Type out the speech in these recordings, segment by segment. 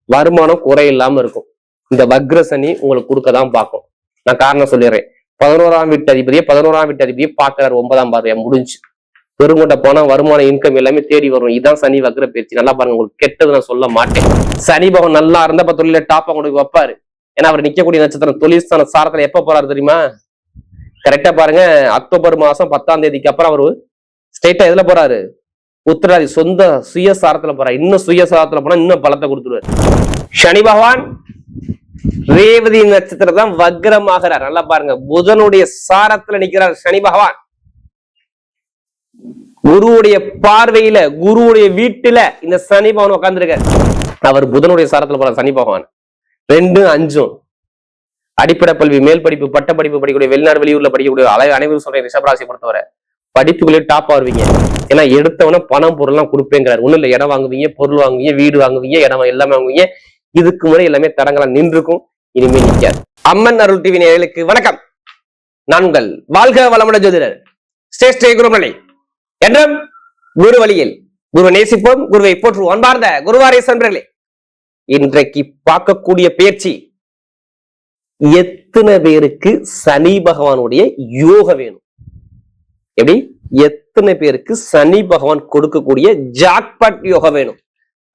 வருமானம் குறை இல்லாம இருக்கும். இந்த வக்ர சனி உங்களுக்கு கொடுக்கதான் பார்க்கும். நான் காரணம் சொல்லிடுறேன். 11ஆம் வீட்டு அதிபதியை பார்க்கிறாரு 9ஆம் பார்வையா முடிஞ்சு. பெருங்கொண்ட போனா வருமானம் இன்கம் எல்லாமே தேடி வரும். இதான் சனி வக்ர பயிற்சி. நல்லா பாருங்க, உங்களுக்கு கெட்டது நான் சொல்ல மாட்டேன். சனி பகவான் நல்லா இருந்தா இப்ப தொழில டாப்பா கொண்டு வைப்பாரு. ஏன்னா அவர் நிக்கக்கூடிய நட்சத்திரம் தொழில் சாரத்துல எப்ப போறாரு தெரியுமா? கரெக்டா பாருங்க, அக்டோபர் மாசம் 10ஆம் தேதிக்கு அப்புறம் அவரு ஸ்ட்ரெயிட்டா எதுல போறாரு? உத்தராதி சொந்த சுயசாரத்துல போறாரு. இன்னும் சுயசாரத்துல போனா இன்னும் பலத்தை கொடுத்துருவாரு. சனி பகவான் ரேவதி நட்சத்திரம் தான் வக்ரமாகிறார். நல்லா பாருங்க, புதனுடைய சாரத்துல நிக்கிறார் சனி பகவான். குருவுடைய பார்வையில, குருவுடைய வீட்டுல இந்த சனி பகவான் உட்கார்ந்துருக்கார். அவர் புதனுடைய சாரத்துல போறார் சனி பகவான். 2, 5 அடிப்படை கல்வி, மேல் படிப்பு, பட்ட படிப்பு படிக்கக்கூடிய, வெளிநாடு வெளியூர்ல படிக்கக்கூடிய அனைவரும் சொல்றேன். ரிஷபராசி பொறுத்தவரை படிப்புகளே டாப்பா வருவீங்க. ஏன்னா எடுத்தவன பணம் பொருள் எல்லாம் கொடுப்பேங்கிறார். ஒண்ணும் இல்ல, இடம் வாங்குவீங்க, பொருள் வாங்குவீங்க, வீடு வாங்குவீங்க, இடம் எல்லாமே வாங்குவீங்க. இதுக்கு முறை எல்லாமே தடங்களா நின்றுக்கும், இனிமே நிற்காது. அம்மன் அருள் டிவி நேயர்களுக்கு வணக்கம். நான் உங்கள் வாழ்க வளமுடன் ஜோதிடர் ஸ்ரீ குருமலை என்றும் குரு வழியில் குரு நேசிப்போம், குருவை போற்றுவோம். அன்பார்ந்த குருவாரே சன்பர்களே, இன்றைக்கு பார்க்கக்கூடிய பயிற்சி எத்தனை பேருக்கு சனி பகவானுடைய யோக வேணும்? எப்படி எத்தனை பேருக்கு சனி பகவான் கொடுக்கக்கூடிய ஜாக்பாட் யோகா வேணும்?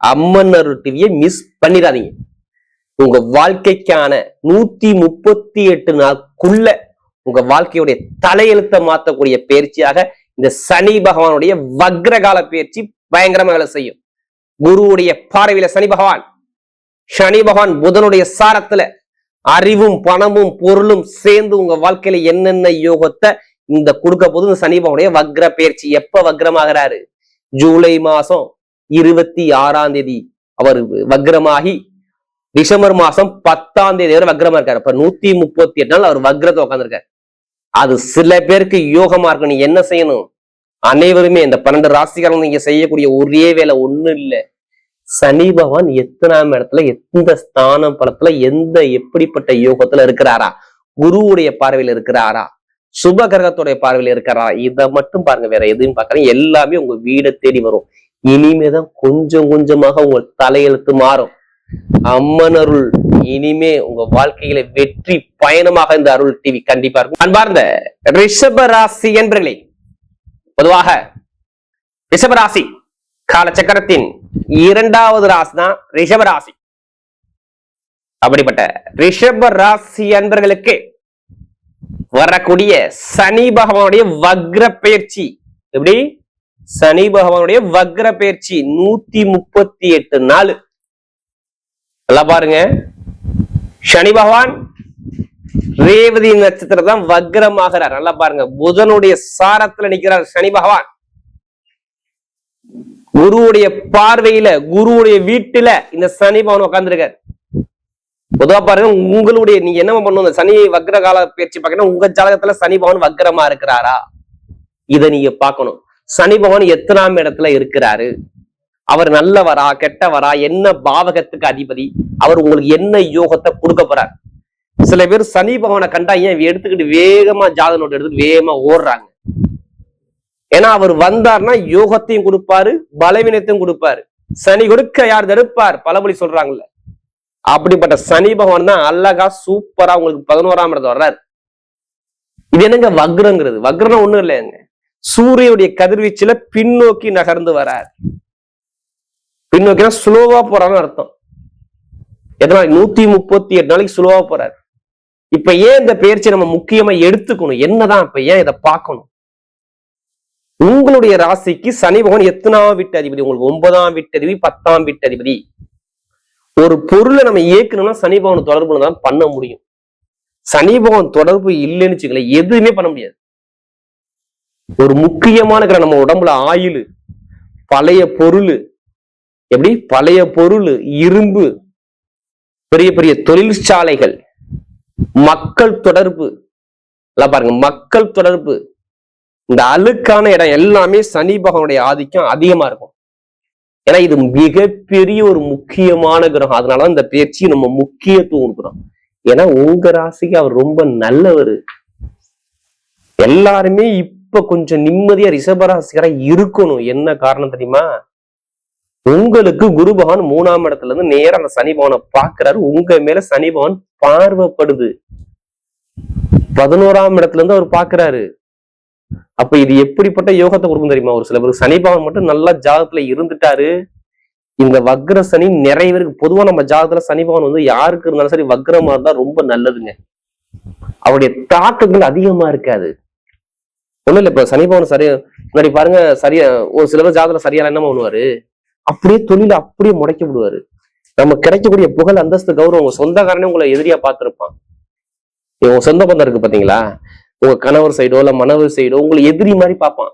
அம்மன் அருள் டிவியை மிஸ் பண்ணிடாதீங்க. உங்க வாழ்க்கைக்கான 138 நாளுக்குள்ள உங்க வாழ்க்கையுடைய தலையெழுத்த மாற்றக்கூடிய பயிற்சியாக இந்த சனி பகவானுடைய வக்ரகால பயிற்சி பயங்கரமா வேலை செய்யும். குருவுடைய பார்வையில சனி பகவான் புதனுடைய சாரத்துல அறிவும் பணமும் பொருளும் சேர்ந்து உங்க வாழ்க்கையில என்னென்ன யோகத்தை இந்த கொடுக்க போது இந்த சனி பகவானுடைய வக்ர பயிற்சி. எப்ப வக்ரமாகிறாரு? ஜூலை மாசம் 26ஆம் தேதி அவர் வக்ரமாகி டிசம்பர் மாசம் 10ஆம் தேதி வரை வக்ரமா இருக்காரு. அப்ப 138 நாள் அவர் வக்ரத்தை உட்காந்துருக்காரு. அது சில பேருக்கு யோகமா இருக்கு. நீங்க என்ன செய்யணும்? அனைவருமே இந்த 12 ராசிக்காரங்க நீங்க செய்யக்கூடிய ஒரே வேலை ஒண்ணு இல்ல, சனி பகவான் எத்தனாம் இடத்துல, எந்த ஸ்தானம் பலத்துல, எப்படிப்பட்ட யோகத்துல இருக்கிறாரா, குருவுடைய பார்வையில இருக்கிறாரா, சுப கிரகத்துடைய பார்வையில இருக்கிறாரா, இதை மட்டும் பாருங்க. வேற எதுவும் பாக்குறேன், எல்லாமே உங்க வீடை தேடி வரும். இனிமேதான் கொஞ்சம் கொஞ்சமாக உங்க தலையெழுத்து மாறும். அம்மன் அருள் இனிமே உங்க வாழ்க்கையில வெற்றி பயணமாக இந்த அருள் டிவி கண்டிப்பா இருக்கும். அன்பார்ந்த ரிஷப ராசி என்பர்களே, பொதுவாக ரிஷபராசி காலச்சக்கரத்தின் 2வது ராசி தான் ரிஷபராசி. அப்படிப்பட்ட ரிஷப ராசி அன்பர்களுக்கு வரக்கூடிய சனி பகவானுடைய வக்ர பயிற்சி எப்படி? சனி பகவானுடைய வக்ர பயிற்சி 138 நாள். நல்லா பாருங்க, சனி பகவான் ரேவதி நட்சத்திரம் தான் வக்ரமாகிறார். நல்லா பாருங்க, புதனுடைய சாரத்துல நிற்கிறார் சனி பகவான். குருவுடைய பார்வையில, குருவுடைய வீட்டுல இந்த சனி பகவான் உட்கார்ந்துருக்காரு. பொதுவா பாருங்க, உங்களுடைய நீங்க என்ன பண்ணணும்? இந்த சனி வக்ர கால பயிற்சி பார்க்கணும். உங்க ஜாதகத்துல சனி பகவான் வக்ரமா இருக்கிறாரா, இதை நீங்க பார்க்கணும். சனி பகவான் எத்தனாம் இடத்துல இருக்கிறாரு, அவர் நல்லவரா கெட்டவரா, என்ன பாவகத்துக்கு அதிபதி, அவர் உங்களுக்கு என்ன யோகத்தை கொடுக்க போறார்? சில பேர் சனி பகவானை கண்டா ஏன் எடுத்துக்கிட்டு வேகமா ஜாதக நோட்டு எடுத்துட்டு வேகமா ஓடுறாங்க. ஏன்னா அவர் வந்தார்னா யோகத்தையும் கொடுப்பாரு, பலவீனத்தையும் கொடுப்பாரு. சனி கொடுக்க யார் தடுப்பார்? பழமொழி சொல்றாங்கல்ல, அப்படிப்பட்ட சனி பகவான் தான் அழகா சூப்பரா உங்களுக்கு 11ஆம் இடத்துல வர்றாரு. இது என்னங்க வக்ரங்கிறது? வக்ரம் ஒண்ணும் இல்லைங்க, சூரியனுடைய கதிர்வீச்சுல பின்னோக்கி நகர்ந்து வரார். பின்னோக்கினா ஸ்லோவா போறான்னு அர்த்தம். எதனால? 138 நாளைக்கு ஸ்லோவா போறாரு. இப்ப ஏன் இந்த பயிற்சி நம்ம முக்கியமா எடுத்துக்கணும்? என்னதான் இப்ப ஏன் இதை பார்க்கணும்? உங்களுடைய ராசிக்கு சனி பகவான் எத்தனாம் வீட்டு அதிபதி? உங்களுக்கு 9ஆம் வீட்டு அதிபதி, 10ஆம் வீட்டு அதிபதி. ஒரு பொருளை நம்ம இயக்கணும்னா சனி பகவான் தொடர்பு தான் பண்ண முடியும். சனி பகவான் தொடர்பு இல்லைன்னு வச்சுக்கல, எதுவுமே பண்ண முடியாது. ஒரு முக்கியமான நம்ம உடம்புல ஆயுள், பழைய பொருள், எப்படி பழைய பொருள், இரும்பு, பெரிய பெரிய தொழிற்சாலைகள், மக்கள் தொடர்பு, பாருங்க மக்கள் தொடர்பு, இந்த அழுக்கான இடம் எல்லாமே சனி பகவானுடைய ஆதிக்கம் அதிகமா இருக்கும். ஏன்னா இது மிகப்பெரிய ஒரு முக்கியமான கிரகம். அதனாலதான் இந்த பயிற்சி நம்ம முக்கியத்துவம் கொடுக்குறோம். ஏன்னா உங்க ராசிக்கு அவர் ரொம்ப நல்லவர். எல்லாருமே இப்ப கொஞ்சம் நிம்மதியா ரிஷபராசிக்கார இருக்கணும். என்ன காரணம் தெரியுமா? உங்களுக்கு குரு பகவான் 3ஆம் இடத்துல இருந்து நேரம் அந்த சனி பகவானை பாக்குறாரு. உங்க மேல சனி பகவான் பார்வைப்படுது. 11ஆம் இடத்துல இருந்து அவர் பாக்குறாரு. அப்ப இது எப்படிப்பட்ட யோகத்தை கொடுக்கும் தெரியுமா? ஒரு சில பேருக்கு சனி பகவான் மட்டும் நல்லா ஜாதகத்துல இருந்துட்டாரு. இந்த வக்ர சனி நிறைய பேருக்கு பொதுவா நம்ம ஜாதகத்துல சனி பகவான் வந்து யாருக்கு இருந்தாலும் சரி வக்ரமா இருந்தா ரொம்ப நல்லதுங்க. அவருடைய தாக்கங்கள் அதிகமா இருக்காது. ஒண்ணும் இல்ல, இப்ப சனி பகவான் சரியா முன்னாடி பாருங்க, சரியா ஒரு சில பேர் ஜாதகத்துல சரியா என்ன பண்ணுவாரு, அப்படியே தொழில அப்படியே முடக்கி விடுவாரு. நம்ம கிடைக்கக்கூடிய புகழ், அந்தஸ்து, கௌரவம் உங்க சொந்தக்காரனே உங்களை எதிரியா பார்த்திருப்பான். உங்க சொந்த பந்தம் இருக்கு பாத்தீங்களா, உங்க கணவர் சைடோ இல்ல மனைவர் சைடோ உங்களை எதிரி மாதிரி பார்ப்பான்.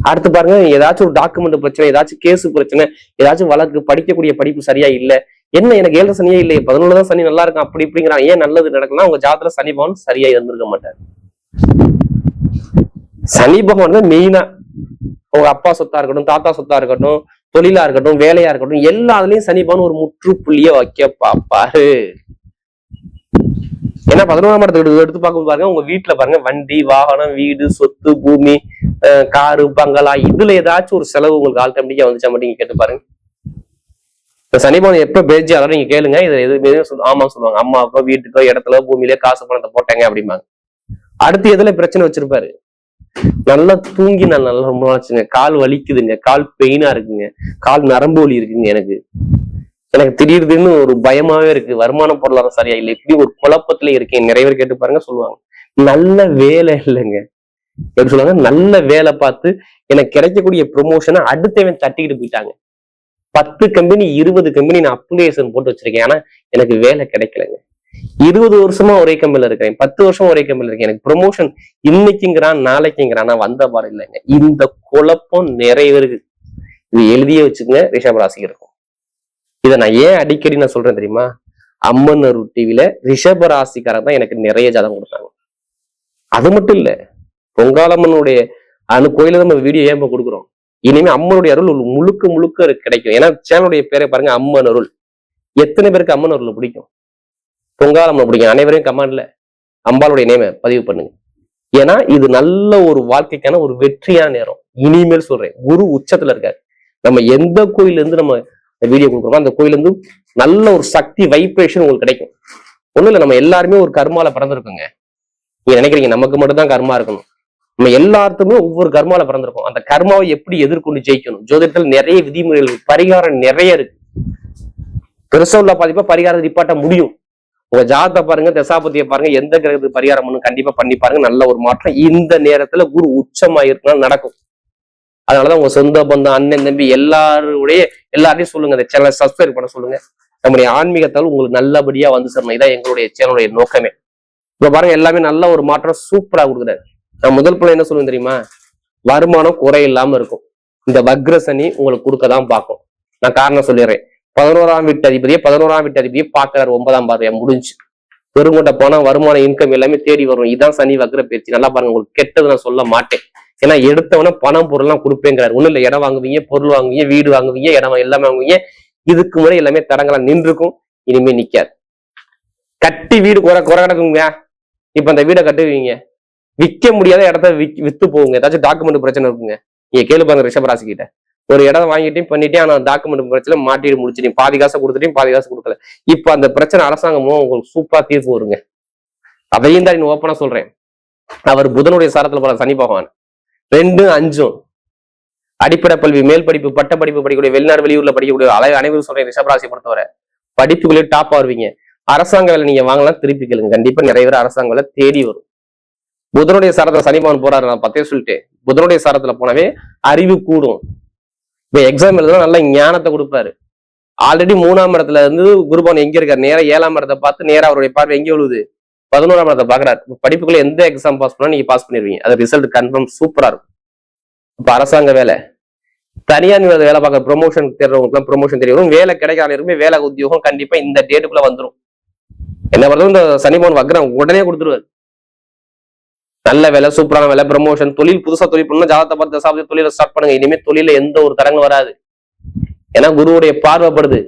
அடுத்து பாருங்க, ஏதாச்சும் ஒரு டாக்குமெண்ட் பிரச்சனை, ஏதாச்சும் கேஸ் பிரச்சனை, ஏதாச்சும் வழக்கு, படிக்கக்கூடிய படிப்பு சரியா இல்ல, என்ன எனக்கு 7 சனியே இல்லையே, 11 தான் சனி நல்லா இருக்கும் அப்படி இப்படிங்கிறான், ஏன் நல்லது நடக்கலாம், உங்க ஜாதகத்துல சனி பகவான் சரியா இருந்திருக்க மாட்டார். சனி பகவான் தான் மெயினா உங்க அப்பா சொத்தா இருக்கட்டும், தாத்தா சொத்தா இருக்கட்டும், தொழிலா இருக்கட்டும், வேலையா இருக்கட்டும், எல்லாத்துலயும் சனி பகவான் ஒரு முற்றுப்புள்ளிய வைக்க பாப்பாரு. ஏன்னா 11ஆம் இடத்துக்கு எடுத்து பார்க்கும் பாருங்க, உங்க வீட்டுல பாருங்க வண்டி, வாகனம், வீடு, சொத்து, பூமி, காரு, பங்களா, இதுல ஏதாச்சும் ஒரு செலவு உங்களுக்கு ஆல்டர்மேட்டிக்கா வந்துச்சா மட்டும் நீங்க கேட்டு பாருங்க. இந்த சனி பகவான் எப்ப பேஜாரோ நீங்க கேளுங்க, இது எதுவுமே ஆமா சொல்லுவாங்க, அம்மா அப்பா வீட்டுக்கோ இடத்துல பூமியிலே காசு பணத்தை போட்டாங்க அப்படிம்பாங்க. அடுத்து எதுல பிரச்சனை வச்சிருப்பாரு, நல்லா தூங்கி நான் நல்லா ரொம்ப வச்சுங்க, கால் வலிக்குதுங்க, கால் பெயினா இருக்குங்க, கால் நரம்பு வலி இருக்குங்க, எனக்கு திடீர்னு ஒரு பயமாவே இருக்கு, வருமான பொருளாதாரம் சரியா இல்லை, இப்படி ஒரு குழப்பத்துல இருக்கேன். நிறைய பேர் கேட்டு பாருங்க சொல்லுவாங்க, நல்ல வேலை இல்லைங்க. எப்படி சொல்லுவாங்க, நல்ல வேலை பார்த்து எனக்கு கிடைக்கக்கூடிய ப்ரொமோஷனை அடுத்தவன் தட்டிக்கிட்டு போயிட்டாங்க. 10 கம்பெனி 20 கம்பெனி நான் அப்ளிகேஷன் போட்டு வச்சிருக்கேன், ஆனா எனக்கு வேலை கிடைக்கலங்க. 20 வருஷமா ஒரே கம்பெனில இருக்கேன், 10 வருஷம் ஒரே கம்பெனில இருக்கேன், எனக்கு ப்ரொமோஷன் இன்னைக்குங்கிறான் நாளைக்குங்கிறான், நான் வந்த பாடு இல்லைங்க. இந்த குழப்பம் நிறைய பேருக்கு. இது எழுதியே வச்சுக்கோங்க, ரிஷப ராசிக்கு இருக்கும். இதை நான் ஏன் அடிக்கடி நான் சொல்றேன் தெரியுமா, அம்மன் அருள் டிவில ரிஷப ராசிக்காரங்க தான் எனக்கு நிறைய ஜாதகம் கொடுத்தாங்க. அது மட்டும் இல்ல, பொங்காலம்மனுடைய கோயில நம்ம வீடியோ ஏன் கொடுக்குறோம், இனிமே அம்மனுடைய அருள் முழுக்க முழுக்க கிடைக்கும். ஏன்னா சேனலுடைய பேரை பாருங்க, அம்மன் அருள். எத்தனை பேருக்கு அம்மன் அருள் பிடிக்கும், பொங்காலம்மன் பிடிக்கும்? அனைவரையும் கமெண்ட்ல அம்பாளுடைய நேம பதிவு பண்ணுங்க. ஏன்னா இது நல்ல ஒரு வாழ்க்கைக்கான ஒரு வெற்றியான நேரம். இனிமேல் சொல்றேன், குரு உச்சத்துல இருக்காரு. நம்ம எந்த கோயில இருந்து நம்ம வீடியோ கொடுக்குறோம், அந்த கோயில இருந்து நல்ல ஒரு சக்தி வைப்ரேஷன் உங்களுக்கு கிடைக்கும். ஒண்ணும் இல்ல, நம்ம எல்லாருமே ஒரு கர்மால பிறந்திருக்கோங்க. நீங்க நினைக்கிறீங்க நமக்கு மட்டும் தான் கர்மா இருக்கணும், நம்ம எல்லாத்துக்குமே ஒவ்வொரு கர்மால பிறந்திருக்கோம். அந்த கர்மாவை எப்படி எதிர்கொண்டு ஜெயிக்கணும், ஜோதிடத்தில் நிறைய விதிமுறைகள், பரிகாரம் நிறைய இருக்கு. பெருசா உள்ள பாதிப்பா பரிகாரம் நிப்பாட்ட முடியும். உங்க ஜாதகத்தை பாருங்க, தசாபதியை பாருங்க, எந்த கிரகத்துக்கு பரிகாரம் பண்ணணும் கண்டிப்பா பண்ணி பாருங்க, நல்ல ஒரு மாற்றம் இந்த நேரத்துல குரு உச்சமா இருக்குன்னா நடக்கும். அதனாலதான் உங்க சொந்த பந்தம், அண்ணன், தம்பி எல்லாரையும் சொல்லுங்க, இந்த சேனலை சப்ஸ்கிரைப் பண்ண சொல்லுங்க. நம்முடைய ஆன்மீகத்தால் உங்களுக்கு நல்லபடியா வந்து சேரணும். இதான் எங்களுடைய சேனலுடைய நோக்கமே. இப்ப பாருங்க, எல்லாமே நல்ல ஒரு மாற்றம் சூப்பரா கொடுக்குறாரு. நான் முதல் படம் என்ன சொல்லுவேன் தெரியுமா, வருமானம் குறை இல்லாம இருக்கும். இந்த வக்ர சனி உங்களுக்கு கொடுக்கதான் பார்க்கும். நான் காரணம் சொல்லிடுறேன், 11ஆம் வீட்டு அதிபதியை பாக்குறாரு 9ஆம் பார்வையா முடிஞ்சு. பெருங்கொண்ட பணம், வருமானம், இன்கம் எல்லாமே தேடி வரும். இதான் சனி வக்ர பயிற்சி. நல்லா பாருங்க, உங்களுக்கு கெட்டது நான் சொல்ல மாட்டேன். ஏன்னா எடுத்தவன பணம் பொருள் எல்லாம் கொடுப்பேங்கிறாரு. ஒண்ணும் இல்ல, இடம் வாங்குவீங்க, பொருள் வாங்குவீங்க, வீடு வாங்குவீங்க, இடம் எல்லாமே வாங்குவீங்க. இதுக்கு முறை எல்லாமே தடங்களா நின்றுக்கும், இனிமே நிக்காது. கட்டி வீடு குறை கிடக்குங்க. இப்ப அந்த வீடை கட்டுவீங்க, விற்க முடியாத இடத்த வித்து போகுங்க. ஏதாச்சும் டாக்குமெண்ட் பிரச்சனை இருக்குங்க. நீங்க கேளு பாருங்க, ரிஷபராசி கிட்ட ஒரு இடம் வாங்கிட்டையும் பண்ணிட்டேன், ஆனா டாக்குமெண்ட் பிரச்சனை மாட்டிட்டு முடிச்சிட்டீங்க, பாதி காசை கொடுத்துட்டையும் பாதி காசு கொடுக்கல. இப்ப அந்த பிரச்சனை அரசாங்கமும் உங்களுக்கு சூப்பரா தீர்ப்பு வருங்க. அதையும் தான் ஓப்பனா சொல்றேன். அவர் புதனுடைய சாரத்துல போற சனி பகவான் 2, 5 அடிப்படை கல்வி, மேல் படிப்பு, பட்ட படிப்பு படிக்கக்கூடிய, வெளிநாடு வெளியூர்ல படிக்கக்கூடிய அனைவரும் சொல்றேன், ரிஷபராசி பொறுத்தவரை படிப்புகளே டாப் வருவீங்க. அரசாங்க வேலை நீங்க வாங்கலாம், திருப்பி கேளுங்க, கண்டிப்பா நிறைய பேர் அரசாங்க வேலை தேடி வரும். புதனுடைய சாரத்துல சனி பகவான் போறாரு, நான் 10 சொல்லிட்டேன். புதனுடைய சாரத்துல போனவே அறிவு கூடும். இப்ப எக்ஸாம் எழுதுனா நல்ல ஞானத்தை கொடுப்பாரு. ஆல்ரெடி 3ஆம் இடத்துல இருந்து குருபவன் எங்க இருக்காரு, நேரா 7ஆம் இடத்தை பார்த்து நேரா அவருடைய பார்வை எங்க விழுது, 11ஆம் இடத்தை பாக்குறாரு. படிப்புக்குள்ள எந்த எக்ஸாம் பாஸ் பண்ணா நீங்க பாஸ் பண்ணிருவீங்க, அது ரிசல்ட் கன்ஃபார்ம் சூப்பரா இருக்கும். இப்ப அரசாங்க வேலை, தனியார் வேலை பார்க்க ப்ரொமோஷன் தேடுறவங்களுக்கு ப்ரொமோஷன் தெரியும், வேலை கிடைக்காத வேலை உத்தியோகம் கண்டிப்பா இந்த டேட்டுக்குள்ள வந்துடும். என்ன பண்ணுறது, இந்த சனி பகவான் வக்ரம் உடனே கொடுத்துருவாரு. நல்ல வேலை, சூப்பரான வேலை, ப்ரமோஷன், தொழில், புதுசா தொழில் பண்ணணும், ஜாதகத்தை பார்த்து தசாபதி தொழிலை ஸ்டார்ட் பண்ணுங்க. இனிமே தொழில எந்த ஒரு தடங்களும் வராது. ஏன்னா குருவுடைய பார்வைப்படுது.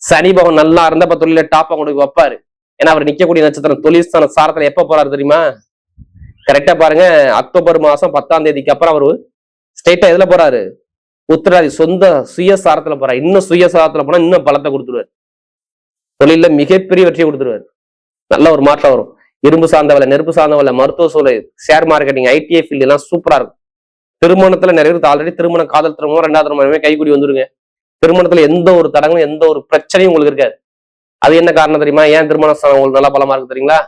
சனி பகவான் நல்லா இருந்த இப்ப தொழில டாப்பா கொண்டு வைப்பாரு. ஏன்னா அவர் நிக்கக்கூடிய நட்சத்திரம் தொழில்ஸ்தான சாரத்துல எப்ப போறாரு தெரியுமா, கரெக்டா பாருங்க, அக்டோபர் மாசம் 10ஆம் தேதிக்கு அப்புறம் அவரு ஸ்ட்ரெயிட்டா எதுல போறாரு, உத்திராதி சொந்த சுயசாரத்துல போறா, இன்னும் சுயசாரத்துல போனா இன்னும் பலத்தை கொடுத்துருவாரு. தொழில மிகப்பெரிய வெற்றியை கொடுத்துருவாரு. நல்ல ஒரு மாற்றம் வரும். இரும்பு சார்ந்த வேலை, நெருப்பு சார்ந்த வேலை, மருத்துவ சூழல், ஷேர் மார்க்கெட்டிங், ஐடிஐ ஃபீல்டு எல்லாம் சூப்பரா இருக்கும். திருமணத்துல நிறைய பேருக்கு ஆல்ரெடி திருமணம், காதல் திருமணம், 2வது திருமணமே கைகூடி வந்துருங்க. திருமணத்துல எந்த ஒரு தடங்களும் எந்த ஒரு பிரச்சனையும் உங்களுக்கு இருக்காது. அது என்ன காரணம் தெரியுமா? ஏன் திருமணம் உங்களுக்கு நல்லா பலமா இருக்கு தெரியுங்களா?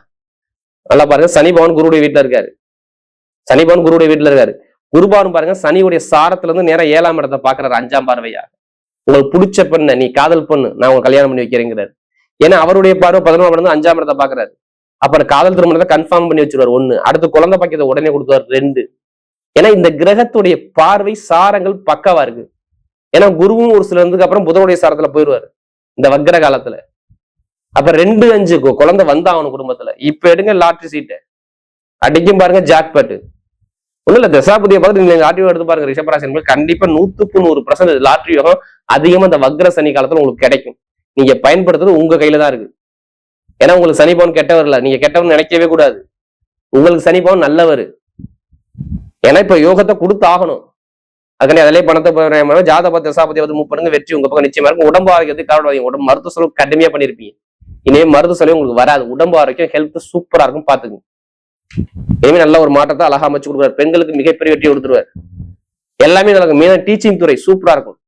நல்லா பாருங்க, சனி பகவான் குருவுடைய வீட்டுல இருக்காரு. சனி பகவான் குருவுடைய வீட்டுல இருக்காரு. குருபானும் பாருங்க சனியுடைய சாரத்துல இருந்து நேரம் 7ஆம் இடத்தை பாக்குறாரு 5ஆம் பார்வையா. உங்களுக்கு பிடிச்ச பெண்ண நீ காதல் பண்ணு, நான் உங்க கல்யாணம் பண்ணி வைக்கிறேங்கிறாரு. ஏன்னா அவருடைய பார்வை 11ஆம் இடம் 5ஆம் இடத்தை பாக்குறாரு. அப்புறம் காதல் திருமணத்தை கன்ஃபார்ம் பண்ணி வச்சிருவாரு 1. அடுத்து குழந்தை பாக்கியத்தை உடனே கொடுத்துவார் 2. ஏன்னா இந்த கிரகத்துடைய பார்வை சாரங்கள் பக்கவா இருக்கு. ஏன்னா குருவும் ஒரு சில இருந்துக்கு அப்புறம் புதனுடைய சாரத்துல போயிடுவாரு இந்த வக்ர காலத்துல. அப்ப 2, 5 குழந்தை வந்தாகணும் குடும்பத்துல. இப்ப எடுங்க லாட்டரி சீட்டை அடிக்கும் பாருங்க, ஜாக்பாட். ஒண்ணு இல்ல, தசாபதியை பார்த்து நீங்க லாட்டரி எடுத்து பாருங்க. ரிஷபராசி கண்டிப்பா 100% லாட்டரி யோகம் அதிகமா இந்த வக்ர சனி காலத்துல உங்களுக்கு கிடைக்கும். நீங்க பயன்படுத்துறது உங்க கையில தான் இருக்கு. ஏன்னா உங்களுக்கு சனி பவன் கெட்டவர் இல்ல, நீங்க கெட்டவர் நினைக்கவே கூடாது. உங்களுக்கு சனி பவன் நல்லவர். ஏன்னா இப்ப யோகத்தை கொடுத்து ஆகணும். அதுக்கான அதிலே பணத்தை ஜாதக தசாபதி 30 வெற்றி உங்க பக்கம் நிச்சயமா இருக்கும். உடம்பு ஆரோக்கியத்துக்கு காரணம் உடம்பு மருத்துவ செலவு கடுமையா பண்ணிருப்பீங்க. இனிமே மருத்துவ செலவு உங்களுக்கு வராது. உடம்பு ஆரோக்கியம் ஹெல்த் சூப்பரா இருக்கும், பாத்துங்க. இனிமே நல்ல ஒரு மாற்றத்தை அழகா அமைச்சு கொடுக்குறாரு. பெண்களுக்கு மிகப்பெரிய வெற்றி கொடுத்துருவாரு. எல்லாமே நடக்கும். மெயினா டீச்சிங் துறை சூப்பரா இருக்கும்.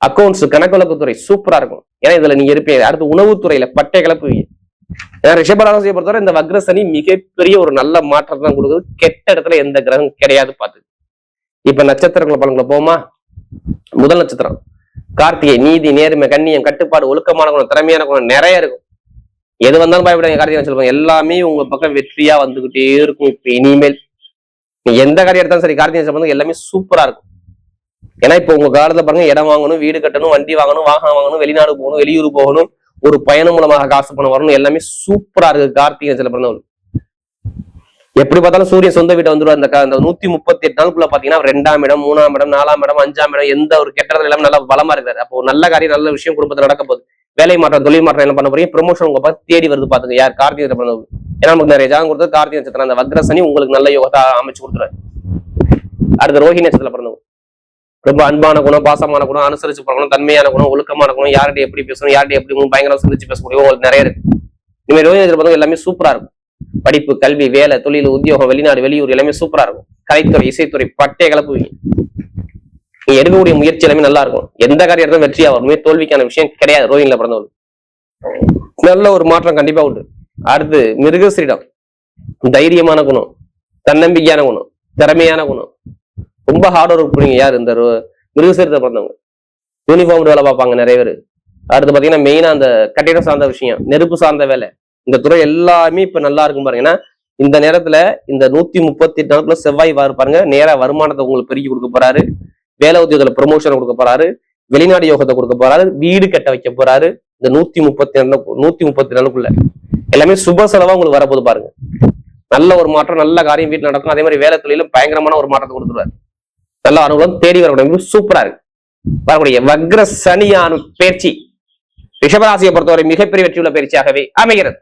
அக்கௌண்ட்ஸ் கணக்கு துறை சூப்பரா இருக்கும். ஏன்னா இதுல நீங்க இருப்பீங்க. அடுத்து உணவுத்துறையில பட்டை கிளப்புவீங்க. ஏன்னா ரிஷபராசியை பொறுத்தவரை இந்த வக்ர சனி மிகப்பெரிய ஒரு நல்ல மாற்றத்தை தான் கொடுக்குது. கெட்ட இடத்துல எந்த கிரகம் கிடையாது, பாத்து. இப்ப நட்சத்திரங்களை பலன்களை போமா. முதல் நட்சத்திரம் கார்த்திகை. நீதி, நேர்மை, கண்ணியம், கட்டுப்பாடு, ஒழுக்கமான குணம், திறமையான குணம் நிறைய இருக்கும். எது வந்தாலும் பயப்படாங்க. கார்த்திகை சொல்லுவாங்க எல்லாமே உங்க பக்கம் வெற்றியா வந்துகிட்டே இருக்கும். இப்ப இனிமேல் நீ எந்த காரியம் எடுத்தாலும் சரி, கார்த்திகை சொல்லுவாங்க எல்லாமே சூப்பரா இருக்கும். ஏன்னா இப்ப உங்க காலத்துல பாருங்க, இடம் வாங்கணும், வீடு கட்டணும், வண்டி வாங்கணும், வாகனம் வாங்கணும், வெளிநாடு போகணும், வெளியூர் போகணும், ஒரு பயணம் மூலமாக காசு பணம் வரணும், எல்லாமே சூப்பரா இருக்கு. கார்த்திகை சில பிறந்தவர்கள் எப்படி பார்த்தாலும் சூரியன் சொந்த வீட்டை வந்துடும். அந்த 138 நாளுக்குள்ள பாத்தீங்கன்னா 2ஆம் இடம், 3ஆம் இடம், 4ஆம் இடம், 5ஆம் இடம், எந்த ஒரு கெட்டது எல்லாமே நல்லா பலமா இருக்காரு. அப்போ நல்ல காரியம், நல்ல விஷயம் குடும்பத்தில் நடக்க போகுது. வேலை மாற்றம், தொழில் மாற்றம் என்ன பண்ண போறீங்க? ப்ரொமோஷன் உங்க பார்த்து தேடி வருது, பாத்துங்க. யார்? கார்த்திகை பிறந்தவங்க. ஏன்னா நமக்கு நிறைய ஜாதகம் கொடுத்தது கார்த்திகை நட்சத்திரம். அந்த வக்ர சனி உங்களுக்கு நல்ல யோகத்தை அமைச்சு கொடுத்துருவாரு. அடுத்த ரோஹிணி நட்சத்திரத்துல பிறந்தவங்க ரொம்ப அன்பான குணம், பாசமான குணம், அனுசரிச்சு போகணும், தன்மையான குணம், ஒழுக்கமான குணம், யார்கிட்ட எப்படி பேசணும், யார்கிட்ட எப்படி பயங்கரம் சிந்திச்சு பேசக்கூடிய உங்களுக்கு நிறைய இருக்கு. இனிமேல் ரோஹிணி நட்சத்திரம் எல்லாமே சூப்பரா இருக்கும். படிப்பு, கல்வி, வேலை, தொழில், உத்தியோகம், வெளிநாடு, வெளியூர் எல்லாமே சூப்பரா இருக்கும். கலைத்துறை, இசைத்துறை பட்டை கிளப்புவீங்க. நீங்க எடுக்கக்கூடிய முயற்சி எல்லாமே நல்லா இருக்கும். எந்த காரியம் எடுத்தாலும் வெற்றியா வருமே, தோல்விக்கான விஷயம் கிடையாது. ரோஹிணில பிறந்தவங்க நல்ல ஒரு மாற்றம் கண்டிப்பா உண்டு. அடுத்து மிருகஸ்ரீடம். தைரியமான குணம், தன்னம்பிக்கையான குணம், திறமையான குணம், ரொம்ப ஹார்ட் ஒர்க் பண்ணுவீங்க. யார்? இந்த மிருகஸ்ரீடத்தை பிறந்தவங்க. யூனிஃபார்ம் வேலை பார்ப்பாங்க நிறைய பேர். அடுத்து பாத்தீங்கன்னா மெயினா அந்த கட்டிடம் சார்ந்த விஷயம், நெருப்பு சார்ந்த வேலை, இந்த துறை எல்லாமே இப்ப நல்லா இருக்கும் பாருங்க. ஏன்னா இந்த நேரத்துல இந்த 138 நாளுக்குள்ள செவ்வாய் பாருங்க, நேரா வருமானத்தை உங்களுக்கு பெருக்கி கொடுக்க போறாரு. வேலை உத்தியோகத்துல ப்ரொமோஷன் கொடுக்க போறாரு. வெளிநாடு யோகத்தை கொடுக்க போறாரு. வீடு கட்ட வைக்க போறாரு. இந்த 130 நாளுக்குள்ள எல்லாமே சுப செலவா உங்களுக்கு வரப்போது பாருங்க. நல்ல ஒரு மாற்றம், நல்ல காரியம் வீட்டுல நடக்கும். அதே மாதிரி வேலை தொழிலும் பயங்கரமான ஒரு மாற்றத்தை கொடுத்துருவாரு. நல்ல அனுகூலம் தேடி வரக்கூடிய சூப்பரா இருக்கு. வரக்கூடிய வக்ர சனியான பயிற்சி ரிஷபராசியை பொறுத்தவரை மிகப்பெரிய வெற்றியுள்ள பயிற்சியாகவே அமைகிறது.